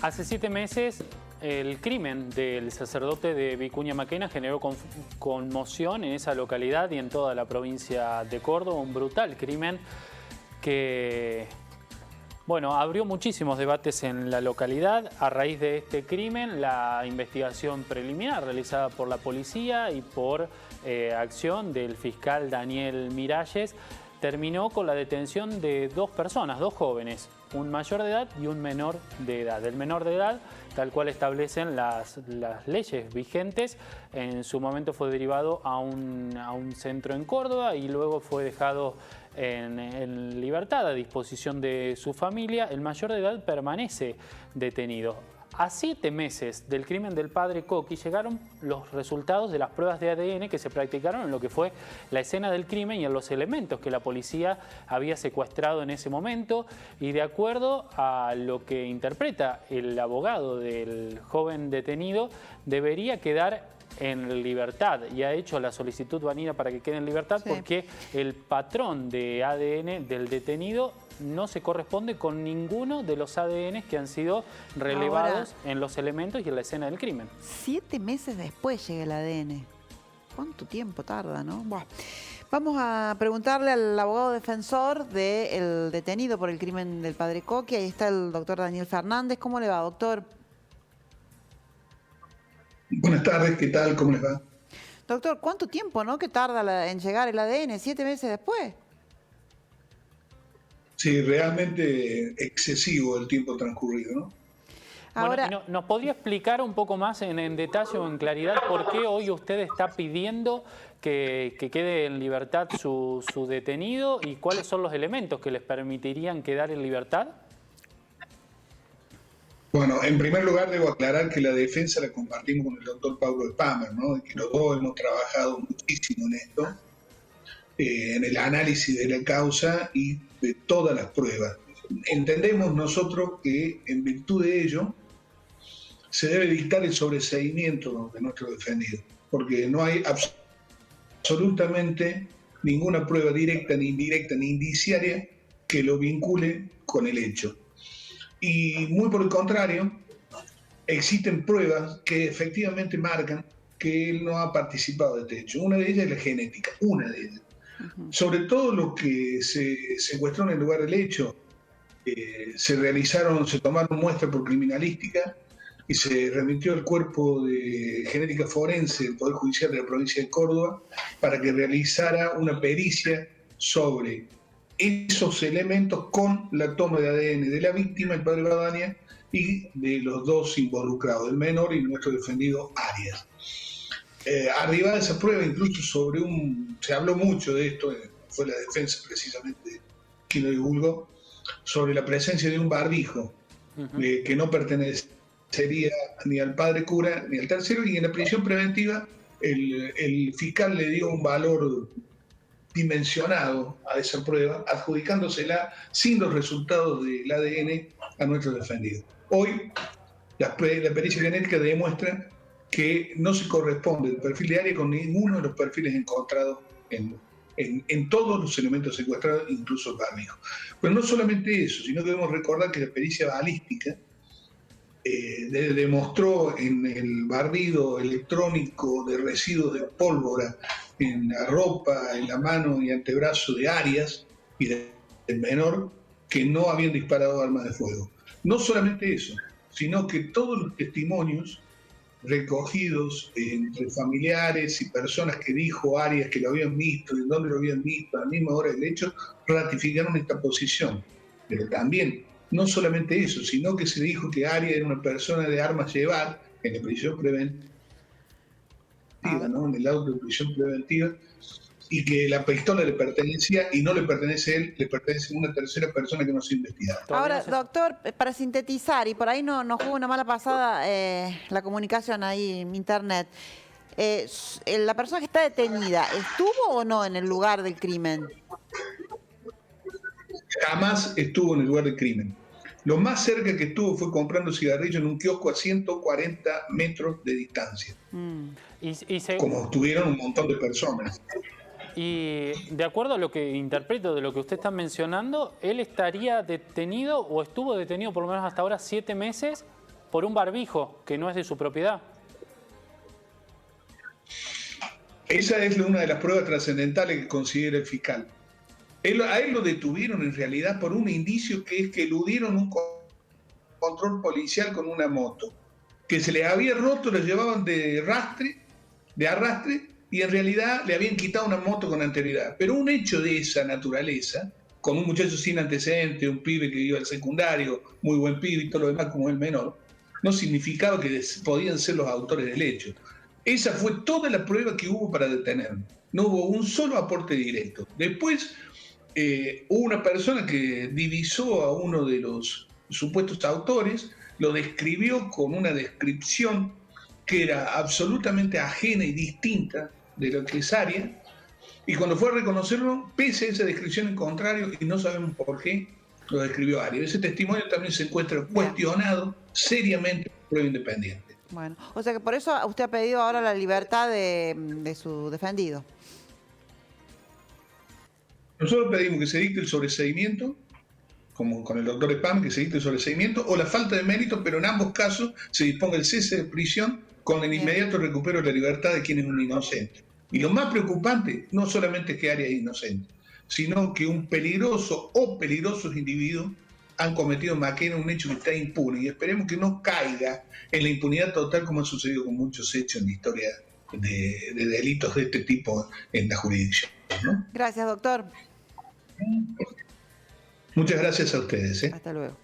Hace 7 meses el crimen del sacerdote de Vicuña Maquena generó conmoción en esa localidad y en toda la provincia de Córdoba. Un brutal crimen que, bueno, abrió muchísimos debates en la localidad. A raíz de este crimen, la investigación preliminar realizada por la policía y por acción del fiscal Daniel Miralles terminó con la detención de 2 personas, 2 jóvenes, un mayor de edad y un menor de edad. El menor de edad, tal cual establecen las leyes vigentes, en su momento fue derivado a un centro en Córdoba y luego fue dejado en libertad a disposición de su familia. El mayor de edad permanece detenido. A 7 meses del crimen del padre Coqui llegaron los resultados de las pruebas de ADN que se practicaron en lo que fue la escena del crimen y en los elementos que la policía había secuestrado en ese momento. Y de acuerdo a lo que interpreta el abogado del joven detenido, debería quedar en libertad y ha hecho la solicitud Vanina para que quede en libertad, sí, porque el patrón de ADN del detenido no se corresponde con ninguno de los ADN que han sido relevados en los elementos y en la escena del crimen. 7 meses después llega el ADN. ¿Cuánto tiempo tarda, no? Buah. Vamos a preguntarle al abogado defensor del detenido por el crimen del padre Coqui. Ahí está el doctor Daniel Fernández. ¿Cómo le va, doctor? Buenas tardes, ¿qué tal? ¿Cómo les va? Doctor, ¿cuánto tiempo, no, que tarda en llegar el ADN? ¿7 meses después? Sí, realmente excesivo el tiempo transcurrido, ¿no? Ahora, bueno, ¿nos podría explicar un poco más en detalle o en claridad por qué hoy usted está pidiendo que quede en libertad su detenido y cuáles son los elementos que les permitirían quedar en libertad? Bueno, en primer lugar debo aclarar que la defensa la compartimos con el doctor Pablo Spamer, ¿no? Y que los dos hemos trabajado muchísimo en esto, en el análisis de la causa y de todas las pruebas. Entendemos nosotros que en virtud de ello se debe dictar el sobreseimiento de nuestro defendido, porque no hay absolutamente ninguna prueba directa, ni indirecta, ni indiciaria que lo vincule con el hecho. Y muy por el contrario, existen pruebas que efectivamente marcan que él no ha participado de este hecho. Una de ellas es la genética, una de ellas. Sobre todo lo que se secuestró en el lugar del hecho, se tomaron muestras por criminalística y se remitió el cuerpo de genética forense del Poder Judicial de la provincia de Córdoba para que realizara una pericia sobre esos elementos con la toma de ADN de la víctima, el padre Badania, y de los 2 involucrados, el menor y nuestro defendido Arias. Arriba de esa prueba, incluso se habló mucho de esto, fue la defensa precisamente quien lo divulgó, sobre la presencia de un barbijo que no pertenecería ni al padre cura ni al tercero, y en la prisión preventiva el fiscal le dio un valor dimensionado a esa prueba, adjudicándosela sin los resultados del ADN a nuestro defendido. Hoy la pericia genética demuestra que no se corresponde el perfil de Arias con ninguno de los perfiles encontrados en todos los elementos secuestrados, incluso el barbijo. Pero no solamente eso, sino que debemos recordar que la pericia balística demostró en el barrido electrónico de residuos de pólvora en la ropa, en la mano y antebrazo de Arias y del menor que no habían disparado armas de fuego. No solamente eso, sino que todos los testimonios recogidos entre familiares y personas que dijo Arias que lo habían visto y en dónde lo habían visto a la misma hora del hecho, ratificaron esta posición. Pero también, no solamente eso, sino que se dijo que Arias era una persona de armas llevar en la prisión preventiva, ¿no? En el auto de prisión preventiva, y que la pistola le pertenecía y no le pertenece a él, le pertenece a una tercera persona que no se ha investigado. Ahora, doctor, para sintetizar, y por ahí no jugó una mala pasada la comunicación ahí en internet, ¿la persona que está detenida estuvo o no en el lugar del crimen? Jamás estuvo en el lugar del crimen. Lo más cerca que estuvo fue comprando cigarrillos en un kiosco a 140 metros de distancia. Como estuvieron un montón de personas. Y de acuerdo a lo que interpreto de lo que usted está mencionando, ¿él estaría detenido o estuvo detenido por lo menos hasta ahora 7 meses por un barbijo que no es de su propiedad. Esa es una de las pruebas trascendentales que considera el fiscal. A él lo detuvieron en realidad por un indicio que es que eludieron un control policial con una moto, que se les había roto, lo llevaban de arrastre, y en realidad le habían quitado una moto con anterioridad. Pero un hecho de esa naturaleza, con un muchacho sin antecedentes, un pibe que iba al secundario, muy buen pibe y todo lo demás como el menor, no significaba que podían ser los autores del hecho. Esa fue toda la prueba que hubo para detenerlo. No hubo un solo aporte directo. Después hubo una persona que divisó a uno de los supuestos autores, lo describió con una descripción que era absolutamente ajena y distinta de lo que es Arias, y cuando fue a reconocerlo, pese a esa descripción en contrario, y no sabemos por qué, lo describió Arias. Ese testimonio también se encuentra cuestionado seriamente por prueba independiente. Bueno, o sea que por eso usted ha pedido ahora la libertad de su defendido. Nosotros pedimos que se dicte el sobreseimiento, como con el doctor Spam, que se dicte el sobreseimiento, o la falta de mérito, pero en ambos casos se disponga el cese de prisión con el inmediato recupero de la libertad de quien es un inocente. Y lo más preocupante no solamente es que Arias es inocente, sino que un peligroso o peligrosos individuos han cometido en Maquena un hecho que está impune, y esperemos que no caiga en la impunidad total como ha sucedido con muchos hechos en la historia de delitos de este tipo en la jurisdicción, ¿no? Gracias, doctor. Muchas gracias a ustedes. Hasta luego.